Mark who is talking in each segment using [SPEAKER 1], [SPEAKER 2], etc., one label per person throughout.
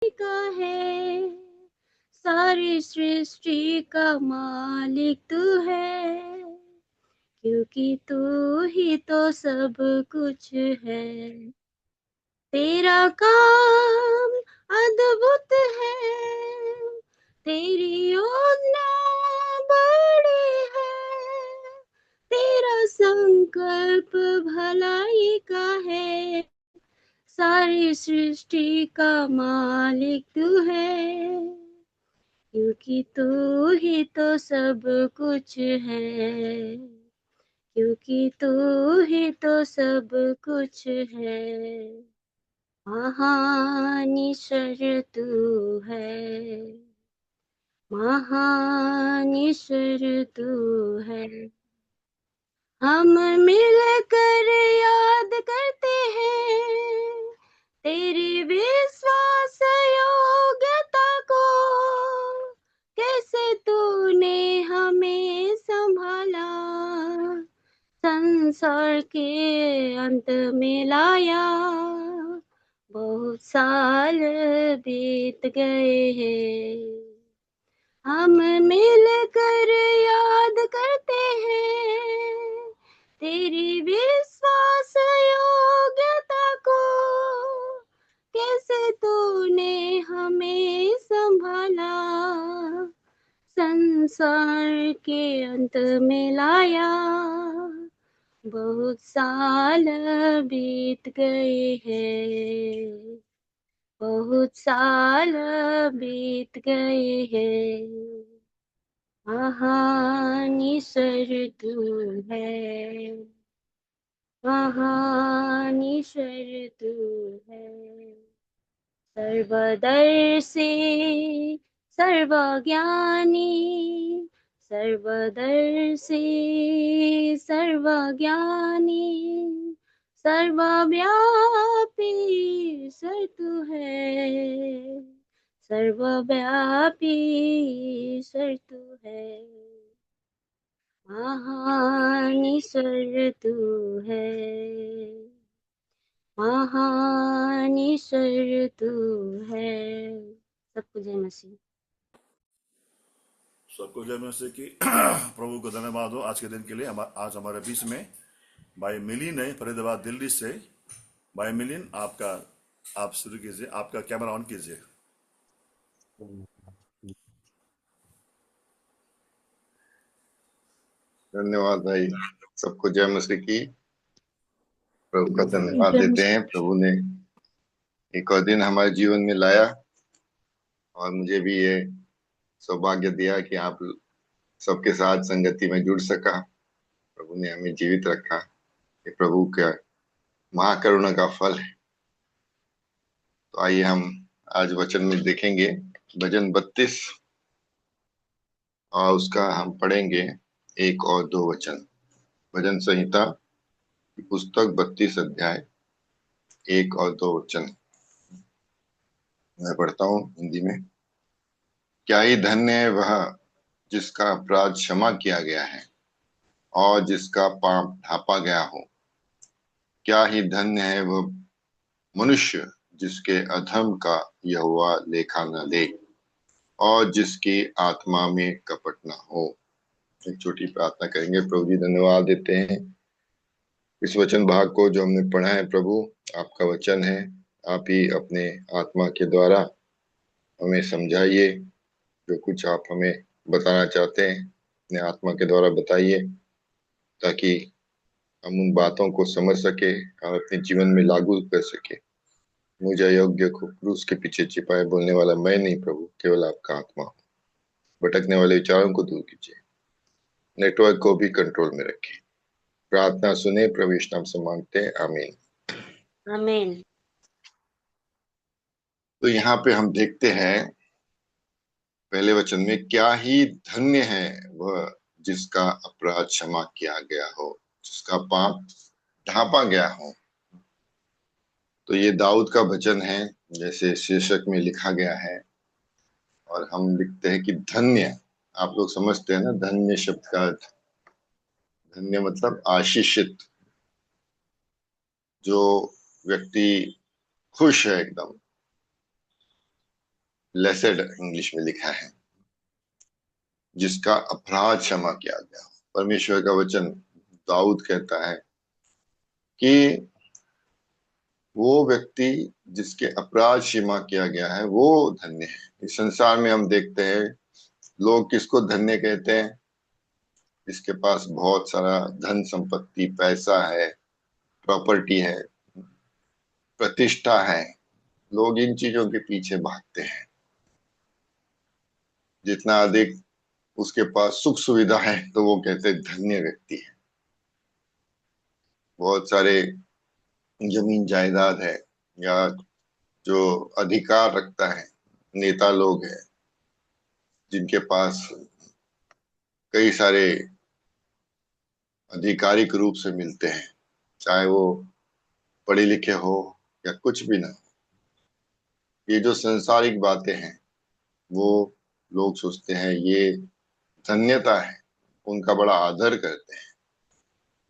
[SPEAKER 1] का है, सारी सृष्टि का मालिक तू है, क्योंकि तू ही तो सब कुछ है। तेरा काम अद्भुत है, तेरी योजना बड़ी है, तेरा संकल्प भलाई का है, सारी सृष्टि का मालिक तू है, क्योंकि तू ही तो सब कुछ है, क्योंकि तू ही तो सब कुछ है। महान ईश्वर तू है, महान ईश्वर तू है। हम मिलकर याद करते हैं तेरी विश्वास योग्यता को, कैसे तूने हमें संभाला, संसार के अंत में लाया। बहुत साल बीत गए हैं, हम मिलकर याद करते हैं तेरी विश्वास योग्यता को, कैसे तूने हमें संभाला, संसार के अंत में लाया। बहुत साल बीत गए हैं, बहुत साल बीत गए हैं, महान ईश्वर तू है, महान ईश्वर तू है। सर्वदर्शी, सर्वज्ञानी, सर्वदर्शी, सर्वज्ञानी, सर्वव्यापी ईश्वर तू है, सर्वव्यापी ईश्वर तू है, महान ईश्वर तू है, महान ईश्वर तू है। सबको जय मसीह।
[SPEAKER 2] सबको जय मसीह की। प्रभु को धन्यवाद हो आज के दिन के लिए। आज हमारे बीच में भाई मिलिन है, फरीदाबाद दिल्ली से। भाई मिलिन, आपका आप शुरू कीजिए, आपका कैमरा ऑन कीजिए।
[SPEAKER 3] धन्यवाद भाई, सबको जय मसीह की। प्रभु का धन्यवाद देते हैं। प्रभु ने एक और दिन हमारे जीवन में लाया और मुझे भी ये सौभाग्य दिया कि आप सबके साथ संगति में जुड़ सका। प्रभु ने हमें जीवित रखा, ये प्रभु का महाकरुणा का फल है। तो आइए हम आज वचन में देखेंगे भजन 32 और उसका हम पढ़ेंगे 1 और 2 वचन। भजन संहिता की पुस्तक 32 अध्याय 1 और 2 वचन मैं पढ़ता हूँ हिंदी में। क्या ही धन्य है वह जिसका अपराध क्षमा किया गया है और जिसका पाप ढांपा गया हो। क्या ही धन्य है वह मनुष्य जिसके अधर्म का यहोवा लेखा न ले और जिसकी आत्मा में कपट न हो। एक छोटी प्रार्थना करेंगे। प्रभु जी धन्यवाद देते हैं इस वचन भाग को जो हमने पढ़ा है। प्रभु आपका वचन है, आप ही अपने आत्मा के द्वारा हमें समझाइए। जो कुछ आप हमें बताना चाहते हैं अपने आत्मा के द्वारा बताइए, ताकि हम उन बातों को समझ सके और अपने जीवन में लागू कर सके। मुझे अयोग्य को क्रूस के पीछे छिपाए बोलने वाला मैं नहीं प्रभु, केवल आपका आत्मा हो। भटकने वाले विचारों को दूर कीजिए, नेटवर्क को भी कंट्रोल में रखें। प्रार्थना सुने, प्रभु यीशु नाम से मांगते हैं, आमीन।
[SPEAKER 1] आमीन।
[SPEAKER 3] तो यहाँ पे हम देखते हैं पहले वचन में, क्या ही धन्य है वह जिसका अपराध क्षमा किया गया हो, जिसका पाप ढांपा गया हो। तो ये दाऊद का वचन है, जैसे शीर्षक में लिखा गया है। और हम लिखते हैं कि धन्य, आप लोग समझते हैं ना धन्य शब्द का अर्थ। धन्य मतलब आशीषित। जो व्यक्ति खुश है एकदम, ब्लेसेड इंग्लिश में लिखा है, जिसका अपराध क्षमा किया गया। परमेश्वर का वचन दाऊद कहता है कि वो व्यक्ति जिसके अपराध क्षमा किया गया है वो धन्य है। इस संसार में हम देखते हैं लोग किसको धन्य कहते हैं? जिसके पास बहुत सारा धन संपत्ति, पैसा है, प्रॉपर्टी है, प्रतिष्ठा है। लोग इन चीजों के पीछे भागते हैं। जितना अधिक उसके पास सुख सुविधा है तो वो कहते हैं धन्य व्यक्ति है। बहुत सारे जमीन जायदाद है या जो अधिकार रखता है, नेता लोग हैं जिनके पास कई सारे आधिकारिक रूप से मिलते हैं, चाहे वो पढ़े लिखे हो या कुछ भी ना हो। ये जो सांसारिक बातें हैं वो लोग सोचते हैं ये धन्यता है, उनका बड़ा आदर करते हैं।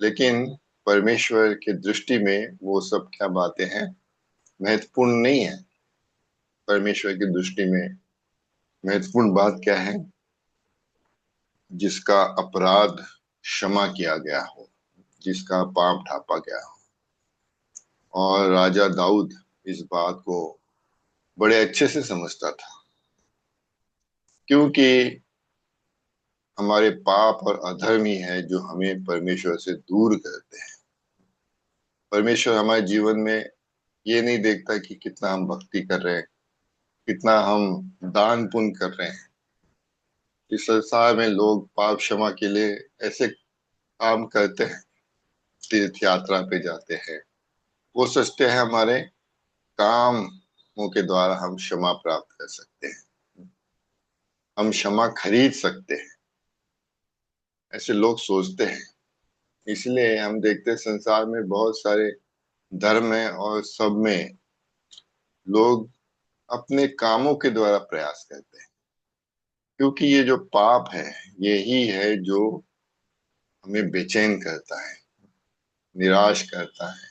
[SPEAKER 3] लेकिन परमेश्वर की दृष्टि में वो सब क्या बातें हैं? महत्वपूर्ण नहीं है। परमेश्वर की दृष्टि में महत्वपूर्ण बात क्या है? जिसका अपराध क्षमा किया गया हो, जिसका पाप ढापा गया हो। और राजा दाऊद इस बात को बड़े अच्छे से समझता था, क्योंकि हमारे पाप और अधर्म ही है जो हमें परमेश्वर से दूर करते हैं। परमेश्वर हमारे जीवन में ये नहीं देखता कि कितना हम भक्ति कर रहे हैं, कितना हम दान पुण्य कर रहे हैं। इस संसार में लोग पाप क्षमा के लिए ऐसे काम करते हैं, तीर्थ यात्रा पे जाते हैं। वो सोचते हैं हमारे कामों के द्वारा हम क्षमा प्राप्त कर सकते हैं, हम क्षमा खरीद सकते हैं, ऐसे लोग सोचते हैं। इसलिए हम देखते हैं संसार में बहुत सारे धर्म है और सब में लोग अपने कामों के द्वारा प्रयास करते हैं, क्योंकि ये जो पाप है यही है जो हमें बेचैन करता है, निराश करता है।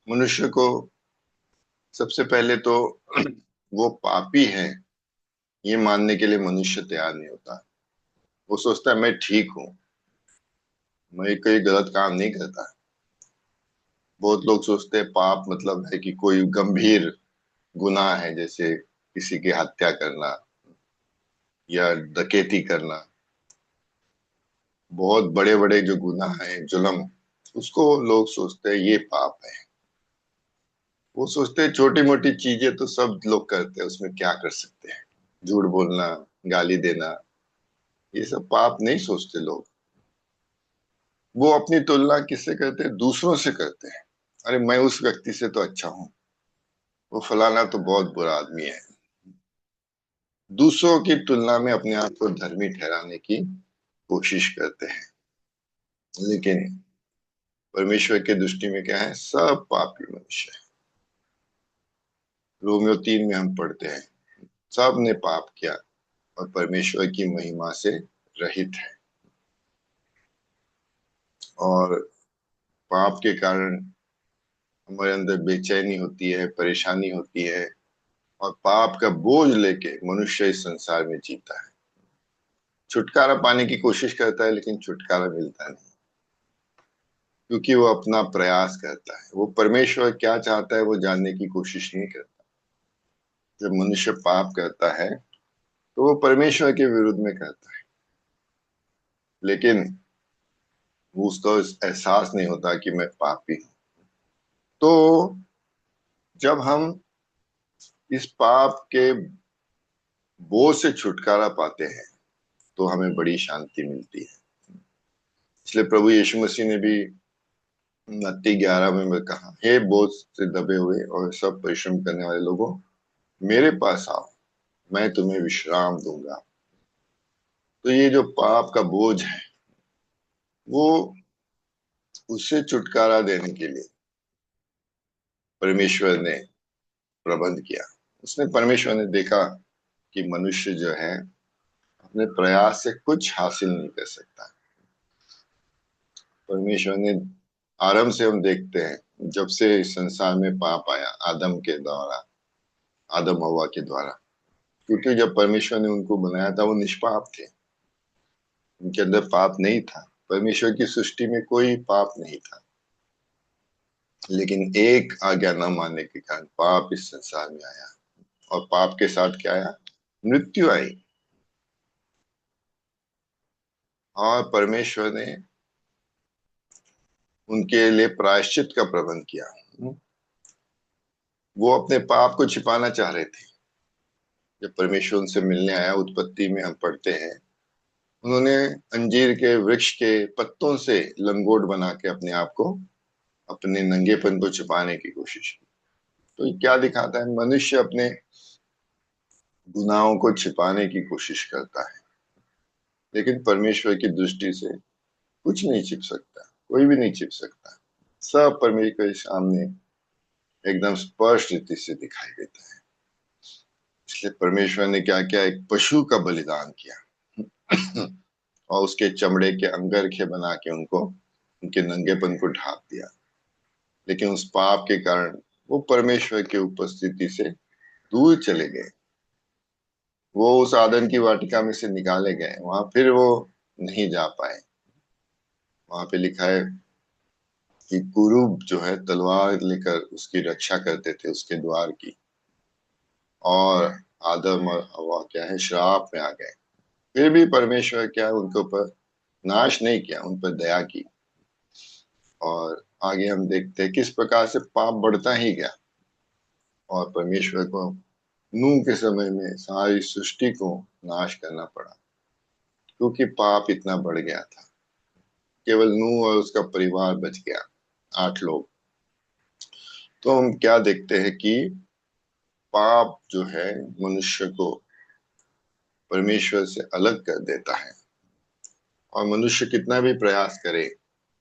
[SPEAKER 3] मनुष्य को सबसे पहले तो वो पापी है ये मानने के लिए मनुष्य तैयार नहीं होता। वो सोचता है मैं ठीक हूं, मैं कोई गलत काम नहीं करता। बहुत लोग सोचते हैं पाप मतलब है कि कोई गंभीर गुनाह है, जैसे किसी की हत्या करना या डकैती करना। बहुत बड़े बड़े जो गुनाह है, जुल्म, उसको लोग सोचते हैं ये पाप है। वो सोचते हैं छोटी मोटी चीजें तो सब लोग करते हैं, उसमें क्या कर सकते हैं। झूठ बोलना, गाली देना, ये सब पाप नहीं सोचते लोग। वो अपनी तुलना किससे करते हैं? दूसरों से करते हैं। अरे मैं उस व्यक्ति से तो अच्छा हूं, वो फलाना तो बहुत बुरा आदमी है। दूसरों की तुलना में अपने आप को धर्मी ठहराने की कोशिश करते हैं। लेकिन परमेश्वर के दृष्टि में क्या है? सब पापी मनुष्य है। रोमियो 3 में हम पढ़ते हैं सब ने पाप किया और परमेश्वर की महिमा से रहित है। और पाप के कारण हमारे अंदर बेचैनी होती है, परेशानी होती है, और पाप का बोझ लेके मनुष्य इस संसार में जीता है। छुटकारा पाने की कोशिश करता है लेकिन छुटकारा मिलता नहीं, क्योंकि वो अपना प्रयास करता है। वो परमेश्वर क्या चाहता है वो जानने की कोशिश नहीं करता। जब मनुष्य पाप करता है तो वो परमेश्वर के विरुद्ध में करता है, लेकिन वो उसको एहसास नहीं होता कि मैं पापी हूं। तो जब हम इस पाप के बोझ से छुटकारा पाते हैं तो हमें बड़ी शांति मिलती है। इसलिए प्रभु यीशु मसीह ने भी मत्ती 11 में कहा, हे बोझ से दबे हुए और सब परिश्रम करने वाले लोगों, मेरे पास आओ, मैं तुम्हें विश्राम दूंगा। तो ये जो पाप का बोझ है वो उससे छुटकारा देने के लिए परमेश्वर ने प्रबंध किया। उसने परमेश्वर ने देखा कि मनुष्य जो है अपने प्रयास से कुछ हासिल नहीं कर सकता। परमेश्वर ने आरंभ से हम देखते हैं जब से इस संसार में पाप आया आदम के द्वारा, आदम हवा के द्वारा, क्योंकि जब परमेश्वर ने उनको बनाया था वो निष्पाप थे, उनके अंदर पाप नहीं था। परमेश्वर की सृष्टि में कोई पाप नहीं था, लेकिन एक आज्ञा न मानने के कारण पाप इस संसार में आया, और पाप के साथ क्या आया? मृत्यु आई। और परमेश्वर ने उनके लिए प्रायश्चित का प्रबंध किया। वो अपने पाप को छिपाना चाह रहे थे। जब परमेश्वर उनसे मिलने आया, उत्पत्ति में हम पढ़ते हैं, उन्होंने अंजीर के वृक्ष के पत्तों से लंगोट बना के अपने आप को, अपने नंगेपन को छिपाने की कोशिश की। तो ये क्या दिखाता है? मनुष्य अपने गुनाहों को छिपाने की कोशिश करता है, लेकिन परमेश्वर की दृष्टि से कुछ नहीं छिप सकता, कोई भी नहीं छिप सकता। सब परमेश्वर के सामने एकदम स्पष्ट रीति से दिखाई देता है। इसलिए परमेश्वर ने क्या किया? एक पशु का बलिदान किया और उसके चमड़े के अंगरखे बना के उनको, उनके नंगेपन को ढांप दिया। लेकिन उस पाप के कारण वो परमेश्वर की उपस्थिति से दूर चले गए। वो उस आदन की वाटिका में से निकाले गए, वहां फिर वो नहीं जा पाए। वहां पे लिखा है कि कुरूब जो है तलवार लेकर उसकी रक्षा करते थे, उसके द्वार की। और आदम और हवा क्या है? श्राप में आ गए। फिर भी परमेश्वर क्या है? उनके ऊपर नाश नहीं किया, उन पर दया की। और आगे हम देखते हैं किस प्रकार से पाप बढ़ता ही गया, और परमेश्वर को नूह के समय में सारी सृष्टि को नाश करना पड़ा, क्योंकि पाप इतना बढ़ गया था। केवल नूह और उसका परिवार बच गया, 8 लोग। तो हम क्या देखते हैं कि पाप जो है मनुष्य को परमेश्वर से अलग कर देता है, और मनुष्य कितना भी प्रयास करे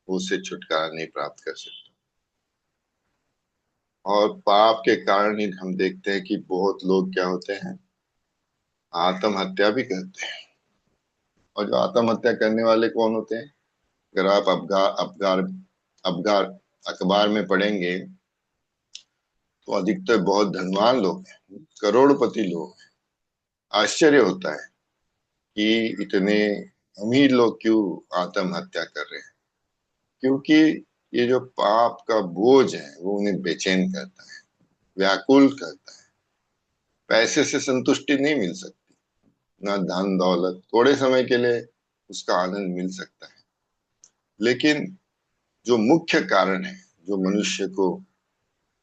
[SPEAKER 3] वो उससे छुटकारा नहीं प्राप्त कर सकता। और पाप के कारण ही हम देखते हैं कि बहुत लोग क्या होते हैं? आत्महत्या भी करते हैं। और जो आत्महत्या करने वाले कौन होते हैं? अगर आप अखबार अखबार में पढ़ेंगे तो अधिकतर बहुत धनवान लोग हैं, करोड़पति लोग हैं। आश्चर्य होता है कि इतने अमीर लोग क्यों आत्महत्या कर रहे हैं, क्योंकि ये जो पाप का बोझ है वो उन्हें बेचैन करता है, व्याकुल करता है। पैसे से संतुष्टि नहीं मिल सकती, ना धन दौलत। थोड़े समय के लिए उसका आनंद मिल सकता है, लेकिन जो मुख्य कारण है, जो मनुष्य को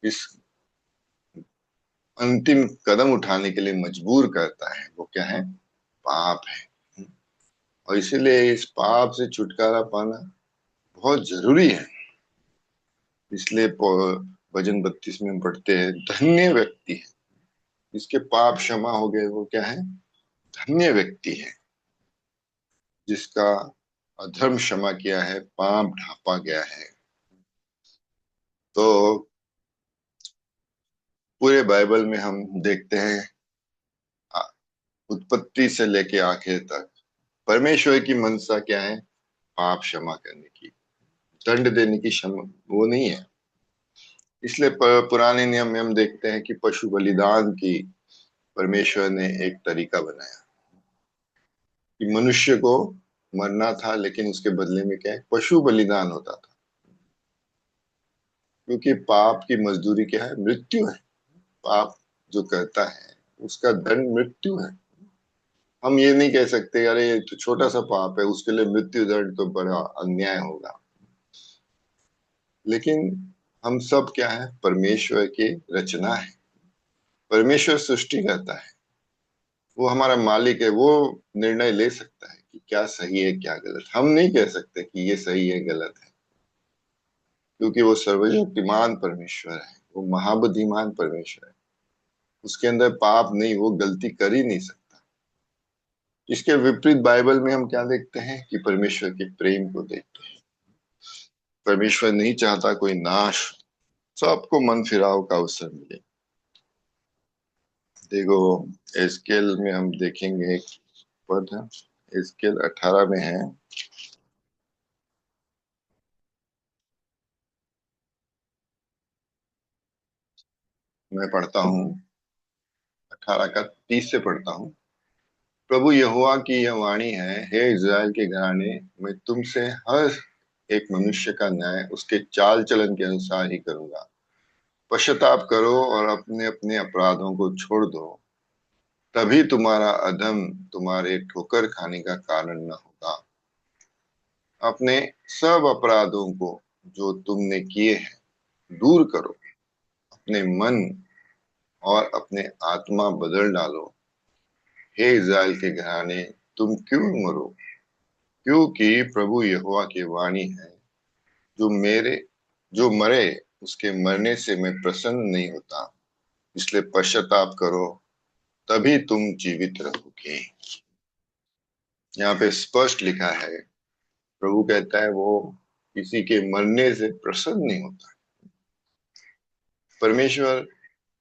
[SPEAKER 3] इस अंतिम कदम उठाने के लिए मजबूर करता है, वो क्या है? पाप है। और इसीलिए इस पाप से छुटकारा पाना बहुत जरूरी है। इसलिए भजन 32 में हम पढ़ते हैं, धन्य व्यक्ति है जिसके पाप क्षमा हो गए। वो क्या है? धन्य व्यक्ति है जिसका अधर्म क्षमा किया है, पाप ढांपा गया है। तो पूरे बाइबल में हम देखते हैं, उत्पत्ति से लेके आखिर तक परमेश्वर की मनसा क्या है? पाप क्षमा करने की, दंड देने की क्षमा वो नहीं है। इसलिए पुराने नियम में हम देखते हैं कि पशु बलिदान की परमेश्वर ने एक तरीका बनाया कि मनुष्य को मरना था, लेकिन उसके बदले में क्या है? पशु बलिदान होता था। क्योंकि पाप की मजदूरी क्या है? मृत्यु है। पाप जो करता है उसका दंड मृत्यु है। हम ये नहीं कह सकते अरे ये तो छोटा सा पाप है, उसके लिए मृत्यु दंड तो बड़ा अन्याय होगा। लेकिन हम सब क्या है? परमेश्वर की रचना है। परमेश्वर सृष्टि करता है, वो हमारा मालिक है। वो निर्णय ले सकता है कि क्या सही है क्या गलत। हम नहीं कह सकते कि ये सही है गलत है, क्योंकि वो सर्वशक्तिमान परमेश्वर है, वो महाबुद्धिमान परमेश्वर है। उसके अंदर पाप नहीं, वो गलती कर ही नहीं सकता। इसके विपरीत बाइबल में हम क्या देखते हैं? कि परमेश्वर के प्रेम को देखते हैं। परमेश्वर नहीं चाहता कोई नाश, सबको मन फिराव का अवसर मिले। देखो, एस्केल में हम देखेंगे एक पद है, एस्केल 18 में है। मैं पढ़ता हूँ 18 का 30 से पढ़ता हूँ। प्रभु यहोवा की यह वाणी है, हे इज़राइल के घराने, मैं तुमसे हर एक मनुष्य का न्याय उसके चाल चलन के अनुसार ही करूंगा। पश्चाताप करो और अपने अपने अपराधों को छोड़ दो, तभी तुम्हारा अधर्म तुम्हारे ठोकर खाने का कारण न होगा। अपने सब अपराधों को जो तुमने किए हैं दूर करो, अपने मन और अपने आत्मा बदल डालो। हे इज़राइल के घराने, तुम क्यों मरो? क्योंकि प्रभु यहोवा की वाणी है, जो मरे उसके मरने से मैं प्रसन्न नहीं होता। इसलिए पश्चाताप करो, तभी तुम जीवित रहोगे। यहाँ पे स्पष्ट लिखा है, प्रभु कहता है वो किसी के मरने से प्रसन्न नहीं होता। परमेश्वर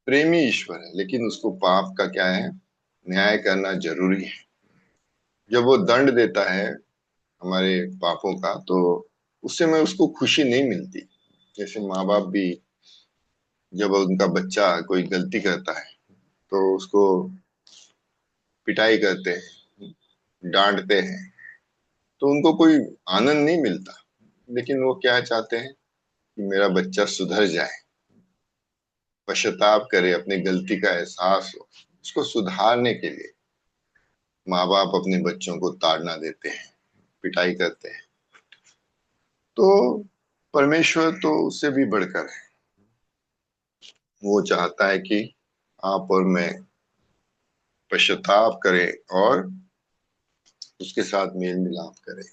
[SPEAKER 3] प्रेमी ईश्वर है, लेकिन उसको पाप का क्या है, न्याय करना जरूरी है। जब वो दंड देता है हमारे पापों का, तो उससे में उसको खुशी नहीं मिलती। जैसे माँ बाप भी जब उनका बच्चा कोई गलती करता है तो उसको पिटाई करते हैं, डांटते हैं, तो उनको कोई आनंद नहीं मिलता। लेकिन वो क्या चाहते हैं कि मेरा बच्चा सुधर जाए, पश्चाताप करे, अपनी गलती का एहसास हो। उसको सुधारने के लिए माँ बाप अपने बच्चों को ताड़ना देते हैं, पिटाई करते हैं। तो परमेश्वर तो उससे भी बढ़कर है। वो चाहता है कि आप और मैं पश्चाताप करें और उसके साथ मेल मिलाप करें।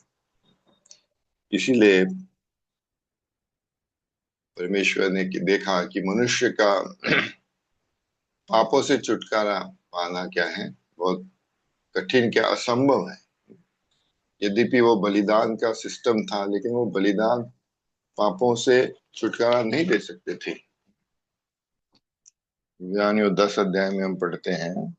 [SPEAKER 3] इसीलिए परमेश्वर ने देखा कि मनुष्य का पापों से छुटकारा पाना क्या है, बहुत कठिन, क्या असंभव है। यद्यपि वो बलिदान का सिस्टम था, लेकिन वो बलिदान पापों से छुटकारा नहीं दे सकते थे। इब्रानियों 10 अध्याय में हम पढ़ते हैं,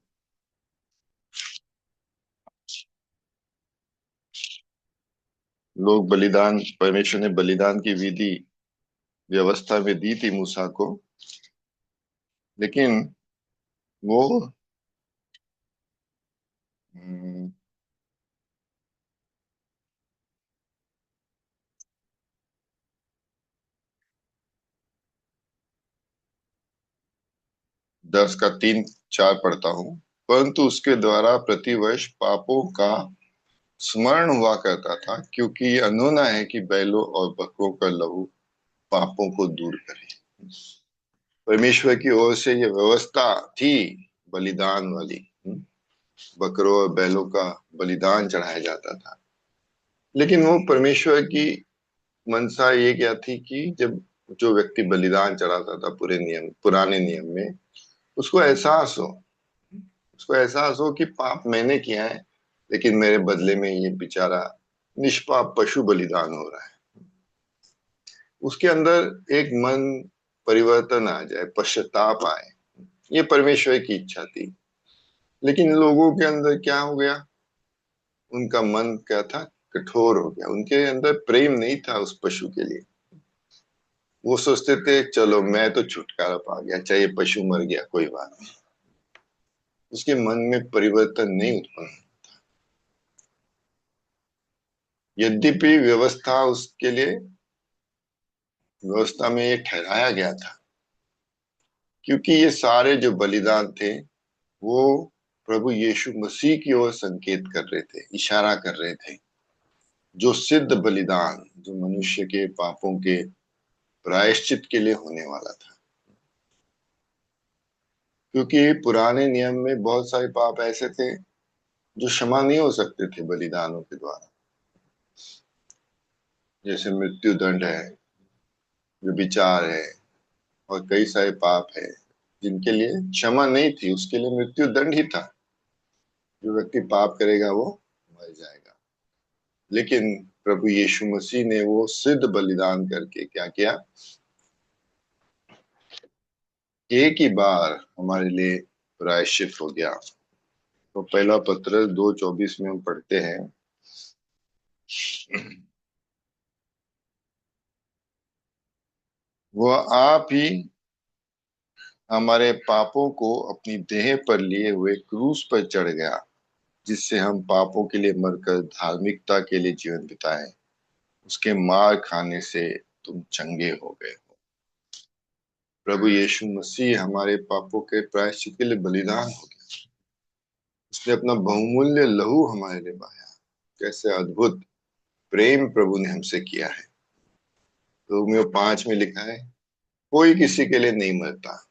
[SPEAKER 3] लोग बलिदान, परमेश्वर ने बलिदान की विधि व्यवस्था में दी थी मूसा को, लेकिन वो 10 का 3-4 पढ़ता हूँ। परंतु उसके द्वारा प्रतिवर्ष पापों का स्मरण हुआ करता था, क्योंकि ये अनहोना है कि बैलों और बकरों का लहू पापों को दूर करे। परमेश्वर की ओर से ये व्यवस्था थी बलिदान वाली। बकरों और बैलों का बलिदान चढ़ाया जाता था। लेकिन वो परमेश्वर की मनसा ये क्या थी कि जब जो व्यक्ति बलिदान चढ़ाता था पुराने नियम में, उसको एहसास हो, कि पाप मैंने किया है, लेकिन मेरे बदले में ये बेचारा निष्पाप पशु बलिदान हो रहा है। उसके अंदर एक मन परिवर्तन आ जाए, पश्चाताप आए। ये परमेश्वर की इच्छा थी। लेकिन लोगों के अंदर क्या हो गया, उनका मन क्या था, कठोर हो गया। उनके अंदर प्रेम नहीं था उस पशु के लिए। वो सोचते थे चलो मैं तो छुटकारा पा गया, चाहे पशु मर गया कोई बात नहीं। उसके मन में परिवर्तन नहीं उत्पन्न। यद्यपि व्यवस्था में ये ठहराया गया था, क्योंकि ये सारे जो बलिदान थे वो प्रभु यीशु मसीह की ओर संकेत कर रहे थे, इशारा कर रहे थे। जो सिद्ध बलिदान, जो मनुष्य के पापों के प्रायश्चित के लिए होने वाला था। क्योंकि पुराने नियम में बहुत सारे पाप ऐसे थे जो क्षमा नहीं हो सकते थे बलिदानों के द्वारा। जैसे मृत्यु दंड है, व्यभिचार है, और कई सारे पाप है जिनके लिए क्षमा नहीं थी। उसके लिए मृत्यु दंड ही था। जो व्यक्ति पाप करेगा वो मर जाएगा। लेकिन प्रभु यीशु मसीह ने वो सिद्ध बलिदान करके क्या किया, एक ही बार हमारे लिए प्रायश्चित हो गया। तो पहला पत्र 2:24 में हम पढ़ते हैं, वह आप ही हमारे पापों को अपनी देह पर लिए हुए क्रूस पर चढ़ गया, जिससे हम पापों के लिए मरकर धार्मिकता के लिए जीवन बिताएं। उसके मार खाने से तुम चंगे हो गए हो। प्रभु यीशु मसीह हमारे पापों के प्रायश्चित के लिए बलिदान हो गया। उसने अपना बहुमूल्य लहू हमारे लिए बहाया। कैसे अद्भुत प्रेम प्रभु ने हमसे किया है। रोमियो 5 में लिखा है, कोई किसी के लिए नहीं मरता।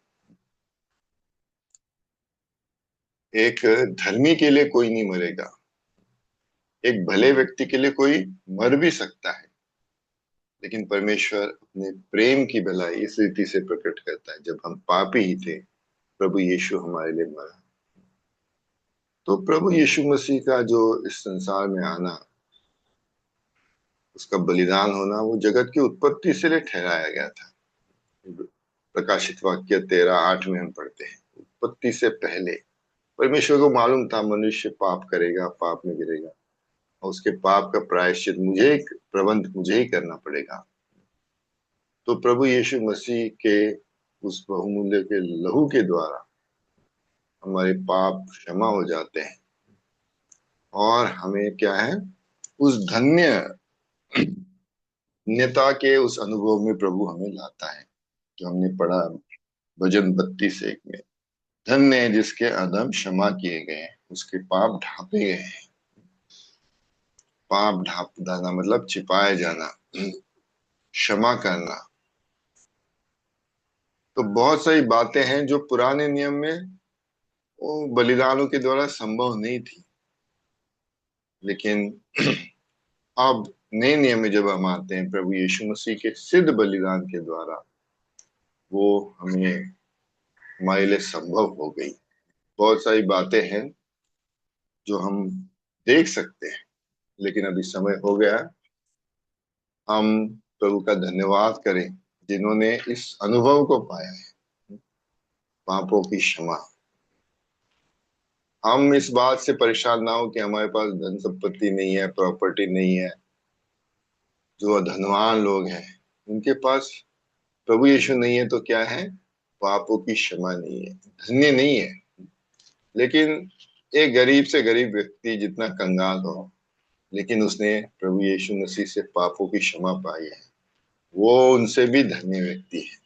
[SPEAKER 3] एक धर्मी के लिए कोई नहीं मरेगा। एक भले व्यक्ति के लिए कोई मर भी सकता है, लेकिन परमेश्वर अपने प्रेम की भलाई इस रीति से प्रकट करता है, जब हम पापी ही थे प्रभु यीशु हमारे लिए मरा। तो प्रभु यीशु मसीह का जो इस संसार में आना, उसका बलिदान होना, वो जगत की उत्पत्ति से लिए ठहराया गया था। प्रकाशित वाक्य 13:8 में हम पढ़ते हैं, उत्पत्ति से पहले परमेश्वर को मालूम था मनुष्य पाप करेगा, पाप में गिरेगा, और उसके पाप का प्रायश्चित मुझे ही करना पड़ेगा। तो प्रभु यीशु मसीह के उस बहुमूल्य के लहू के द्वारा हमारे पाप क्षमा हो जाते हैं, और हमें क्या है, उस धन्यता के उस अनुभव में प्रभु हमें लाता है, जो हमने पढ़ा भजन 32:1 में। धन्य है जिसके अधर्म क्षमा किए गए हैं, उसके पाप ढांपे गए हैं। पाप ढांपना मतलब छिपाया जाना, क्षमा करना। तो बहुत सारी बातें हैं जो पुराने नियम में वो बलिदानों के द्वारा संभव नहीं थी, लेकिन अब नए नियम में जब हम आते हैं, प्रभु यीशु मसीह के सिद्ध बलिदान के द्वारा वो हमारे लिए संभव हो गई। बहुत सारी बातें हैं जो हम देख सकते हैं, लेकिन अभी समय हो गया हम प्रभु का धन्यवाद करें, जिन्होंने इस अनुभव को पाया है, पापों की क्षमा। हम इस बात से परेशान ना हो कि हमारे पास धन संपत्ति नहीं है, प्रॉपर्टी नहीं है। जो धनवान लोग हैं उनके पास प्रभु यीशु नहीं है तो क्या है, पापों की क्षमा नहीं है, धन्य नहीं है। लेकिन एक गरीब से गरीब व्यक्ति जितना कंगाल हो, लेकिन उसने प्रभु यीशु मसीह से पापों की क्षमा पाई है, वो उनसे भी धन्य व्यक्ति है।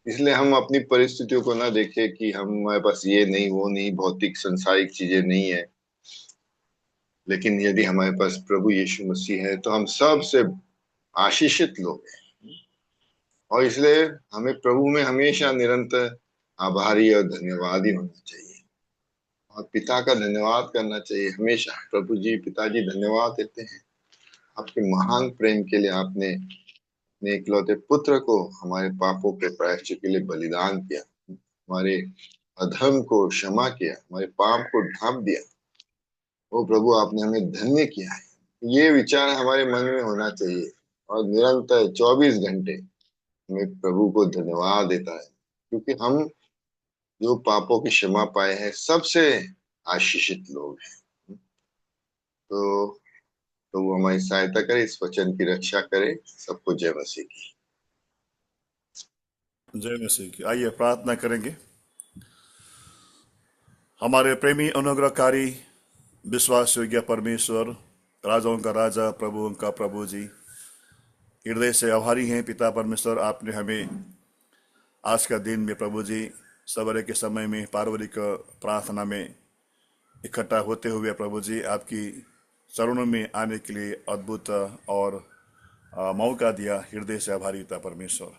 [SPEAKER 3] इसलिए हम अपनी परिस्थितियों को ना देखें कि हमारे पास ये नहीं, वो नहीं, भौतिक संसारिक चीजें नहीं है, लेकिन यदि हमारे पास प्रभु यीशु मसीह है तो हम सबसे आशीषित लोग हैं। और इसलिए हमें प्रभु में हमेशा निरंतर आभारी और धन्यवादी होना चाहिए, और पिता का धन्यवाद करना चाहिए हमेशा। प्रभु जी, पिताजी धन्यवाद देते हैं आपके महान प्रेम के लिए। आपने अपने इकलौते पुत्र को हमारे पापों के प्रायश्चित के लिए बलिदान किया, हमारे अधर्म को क्षमा किया, हमारे पाप को ढांप दिया। ओ प्रभु, आपने हमें धन्य किया है। ये विचार हमारे मन में होना चाहिए, और निरंतर 24 घंटे हमें प्रभु को धन्यवाद देता है, क्योंकि हम जो पापों की क्षमा पाए हैं सबसे आशीषित लोग हैं। तो प्रभु हमारी सहायता करे, इस वचन की रक्षा करे। सबको जय मसीह की।
[SPEAKER 2] जय मसीह की। आइए प्रार्थना करेंगे। हमारे प्रेमी अनुग्रहकारी विश्वास योग्य परमेश्वर, राजाओं का राजा, प्रभुओं का प्रभु जी, हृदय से आभारी हैं पिता परमेश्वर, आपने हमें आज का दिन में प्रभु जी सवेरे के समय में पार्वरिक प्रार्थना में इकट्ठा होते हुए प्रभु जी आपकी चरणों में आने के लिए अद्भुत और मौका दिया। हृदय से आभारी पिता परमेश्वर।